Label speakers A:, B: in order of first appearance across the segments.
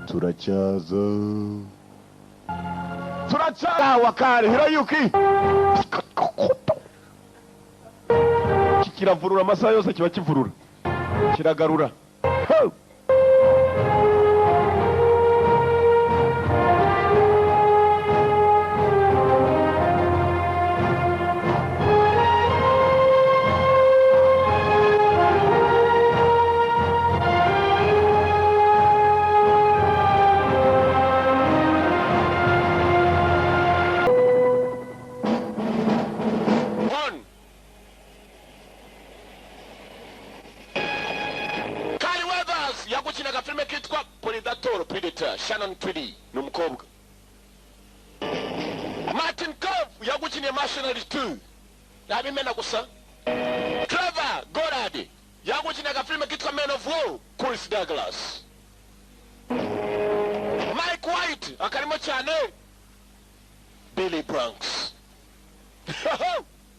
A: turacyaza wakari Hiroyuki kiravurura amasaha yose kiba kivurura kiragarura
B: Shannon 3D numukobwa. Martin Cove yagukinie Nationals 2 nabimena gusa. Trevor Goddard yagukinie agafilme kitwa Men of War Chris Douglas. Mike White akarimo cyane Billy Bronx.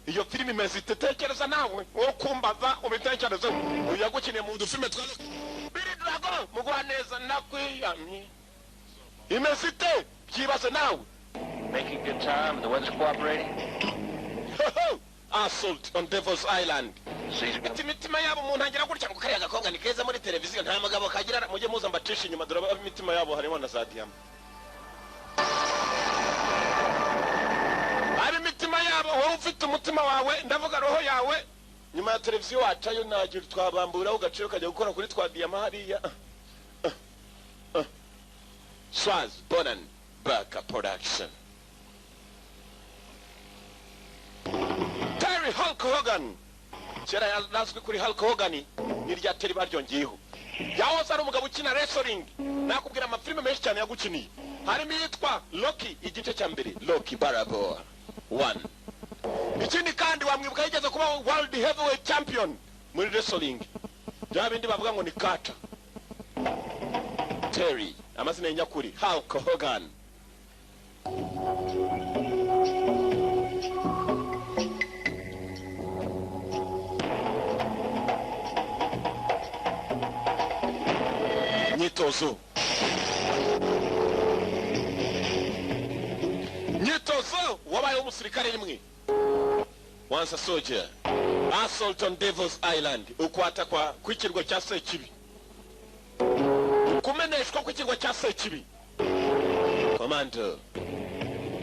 B: Iyo filime imeze itekereza nawe wo kumbaza ubitekereza yagukinie mu dufilme twa Billy Drago mugwaneza nakwiyamye. Imesite kibazo now.
C: Making good time, the weather's cooperating.
B: Assault on Devil's Island. Imitima yabo umuntu agira gutya ngo kariya gakonga ni keza muri televiziyo nta magabo kagira mujye muza mbatisha inyuma dore imitima yabo harimo na Zadiam. Ari imitima yabo wowe ufite umutima wawe ndavuga roho yawe nyuma ya televiziyo wacayo nagira twabambura ugaciro kajya gukora kuri twa Diama hariya. Swaz Bonan Baka Production. Terry Hulk Hogan. Chera yazwi kuri Hulk Hogan ni rya Terry baryongeyeho. Yahoze ari umugabo ukina wrestling. Nakubwira amafilme menshi cyane yagukiniye. Harimo yitwa Loki igice cya mbere. Loki Balboa 1. Ikindi kandi wamwibuka yigeze kuba World Heavyweight Champion muri wrestling. Byabindi bavuga ngo ni Carter. Terry amazina nyakuri Hulk Hogan. Nyitozo wabaye umusirikare rimwe. Once a soldier. Assault on Devil's Island. Ukwata kwa kwikirwa cya Sekibi. Kumeneshwa kwikirwa cya Sekibi. Commander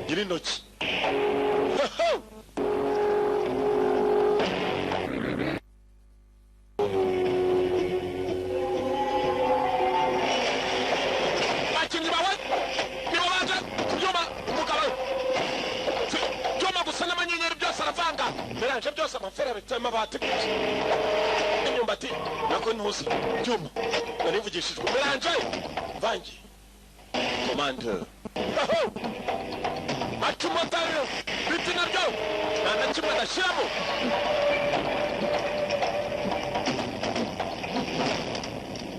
B: Girindoki. Akinyi bawe nibabaje kubyuma umugabo. Byuma gusana amanyenyeri byose aravanga. Beranje byose amafera bitema bate. Inyumbati nako ntuzi byuma. Narivugishijwe beranje vangi. Commander Atumotaro bitina byo nanda kimwe ndashiramo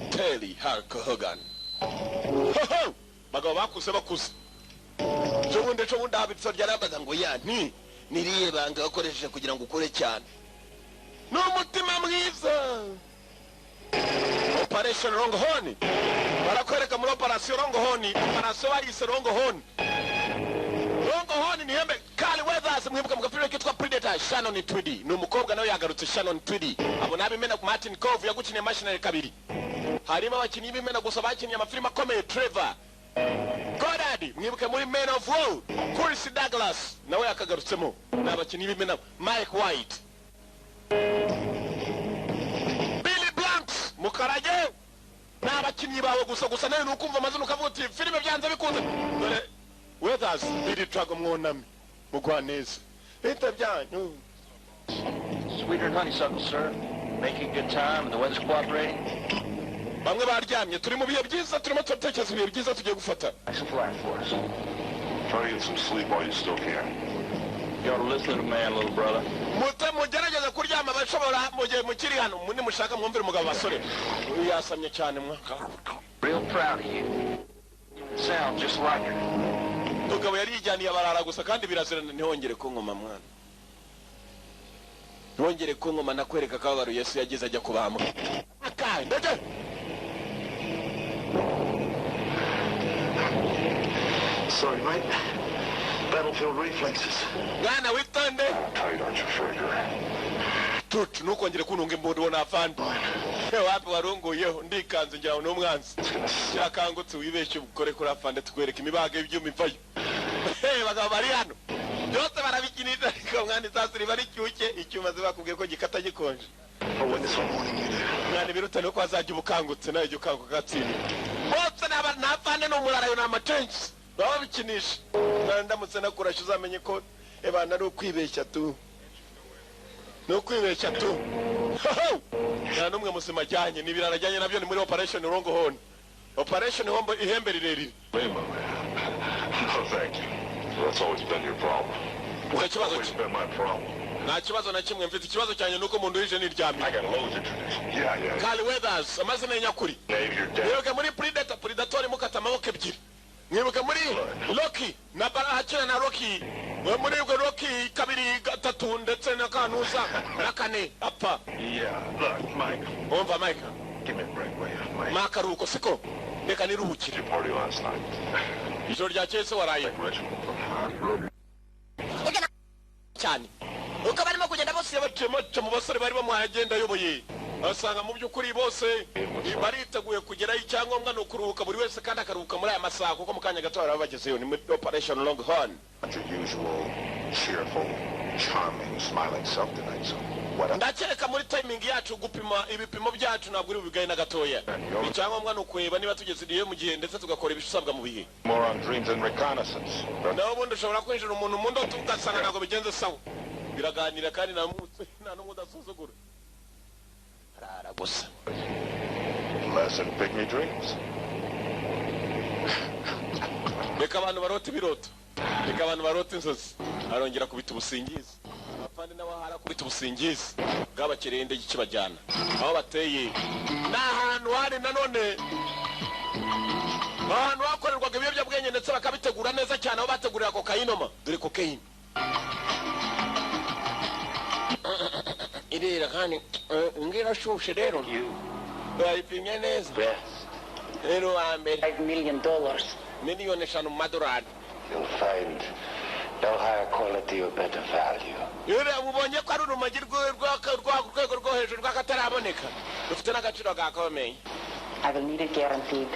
B: Terry Hulk Hogan. Bagabo bakuze cyo bundi habitso ryarabaza ngo ya niriye banga bakoresheje kugira ngo ukore cyane n'umutima mwiza. Operation Longhorn barakwereka muri operation Longhorn operation barise Longhorn ni hembe Kali Weathers mwibuka mugafilme kitwa Predator. Shannon 2D numukobwa nawe yagarutse Shannon 2D abo nabimena ku Martin Cove yagukinie Nationals 2. Harimo abakinnyi b'imena gusa bakinnye amafilme akomeye. Trevor Goddard mwibuke muri Men of War Chris Douglas nawe yakagarutsemo n'abakinnyi b'imena. Mike White Billy Blanks mukarage n'abakinnyi bawe gusa nawe nukumva amazina ukavuga uti filime byanze bikunze dore Weathers Billy Drago mwonami mugwaneza leta byanyu.
C: Sweeter than honeysuckle, sir. Making good time, the weather's cooperating.
B: Bamwe baryamye turi mu bihe byiza turimo turatekereza ibihe byiza tugiye gufata.
C: Nice and flat for us.
D: Try to get some sleep while you still can.
C: You ought to listen to the man, little brother.
B: Mugerageza kuryama bashobora mugihe mukiri hano muni mushaka mwumvira umugabo basore yasamye cyane mwaka.
C: Real proud of you. Sound just like her.
B: Tugabo yari yijyaniye abarara gusa kandi birazirana ntihongere kunkoma mwana. Ntihongere kunkoma nakwereka kabaro Yesu yagize ajya kubamba. Akaye ndege.
D: Sorry, mate. Battlefield reflexes.
B: Mwana witonde.
D: Tight, aren't you, Frager?
B: Tut nukongere kununga imbunda ubona afande. Wapi warunguyeho ndikanze njyawe n'umwanzi. Cyakangutse wibeshye ubukore kuri afande tukwereka imibaga y'ibyuma ivayo. Bagabo bari hano. Byose barabikinira ariko mwana isasiri bari cyuke icyuma zibakubwiye ko gikata gikonje. Mwana biruta no kwazajya ubukangutse nayo jya ukanguka gatsinda. Bose n'afande no murarayo n'amatensi. Baba bikinisha. Ndamutse nakurasha uzamenye ko ebana ari ukwibeshya tu. No kwibeshya tu. Nta numwe musima cyanye nibirarajyanye nabyo ni muri operation Rongo Hone. Operation Hombo ihembe rirerire.
D: No, thank you. That's always been your problem. That's always been my problem.
B: Nta kibazo na kimwe mfite ikibazo cyane nuko umuntu wije niryamye.
D: I got loads of tradition. Yeah.
B: Kali Weathers amazina nyakuri. Mwibuke muri Predator mukata amaboko ebyiri. Mwibuke muri Loki na Barahakina na Rocky. Muri Rocky kabiri gatatu ndetse na kanuza na kane apa.
D: Yeah. Look, Mike.
B: Umva Mike.
D: Give me a break, will you, Mike?
B: Makaruko siko. Reka niruhukire.
D: Did you party last night?
B: Ijoro ryakeye se waraye. Cyane. Uko barimo kugenda bose bacemoce mu basore bari bamuhagenda yoboye. Asanga mu by'ukuri bose bariteguye kugerayo icyangombwa no kuruhuka buri wese kandi akaruhuka muri aya masaha kuko mukanya gato barabagezeyo ni operation Long Horn.
D: Your usual cheerful, charming, smiling self tonight, so what?
B: Ndakeka muri timing yacu gupima ibipimo byacu ntabwo uri bigaye na gatoya. Icyangombwa no kweba niba tugeze diye mu gihe ndetse tugakora ibisabwa mu bihe.
D: More on dreams and reconnaissance.
B: Naho bundi ushobora kwinjira umuntu mu ndoto ugasanga ntabwo bigenze sawa. Biraganira kandi nta n'umwe udasuzugura. Rara gusa.
D: Less than pygmy dreams.
B: Reka abantu barota ibiroto. Reka abantu barota inzozi. Arongera kubita ubusingizi. Abafande n'abahara kubita ubusingizi. Bwabakerende gikibajyana. Aho bateye. N'ahantu hari nanone. Ahantu hakorerwaga ibiyobyabwenge ndetse bakabitegura neza cyane aho bategurira kokayinoma. Dore kokayine. Irira kandi ngira shushe rero. Bayipimye neza. Rero ambe
E: $5 million.
B: miliyoni 5 madorari.
E: You'll find no higher quality or better value.
B: Yure mubonye ko ari urumogi rwego rwo hejuru rwakataraboneka. Rufite n'agaciro gakomeye.
E: I will need it guaranteed.